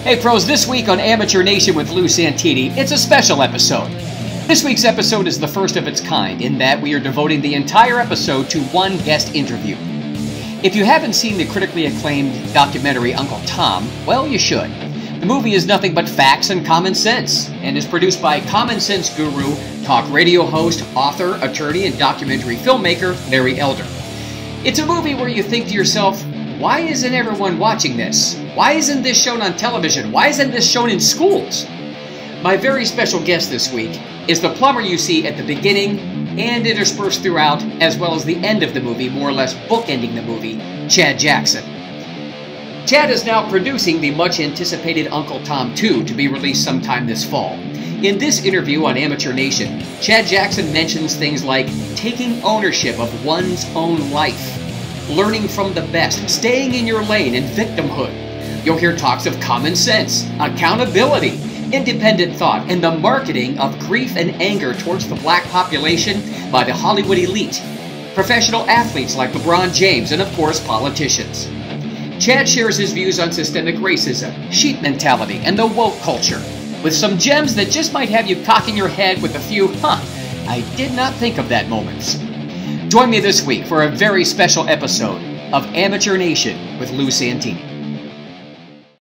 Hey pros, this week on Amateur Nation with Lou Santini, it's a special episode. This week's episode is the first of its kind in that we are devoting the entire episode to one guest interview. If you haven't seen the critically acclaimed documentary Uncle Tom, well, you should. The movie is nothing but facts and common sense, and is produced by common sense guru, talk radio host, author, attorney, and documentary filmmaker Larry Elder. It's a movie where you think to yourself, why isn't everyone watching this? Why isn't this shown on television? Why isn't this shown in schools? My very special guest this week is the plumber you see at the beginning and interspersed throughout, as well as the end of the movie, more or less bookending the movie, Chad Jackson. Chad is now producing the much-anticipated Uncle Tom 2 to be released sometime this fall. In this interview on Amateur Nation, Chad Jackson mentions things like taking ownership of one's own life, learning from the best, staying in your lane, and victimhood. You'll hear talks of common sense, accountability, independent thought, and the marketing of grief and anger towards the black population by the Hollywood elite, professional athletes like LeBron James, and of course politicians. Chad shares his views on systemic racism, sheep mentality, and the woke culture, with some gems that just might have you cocking your head with a few, I did not think of that moments. Join me this week for a very special episode of Amateur Nation with Lou Santini.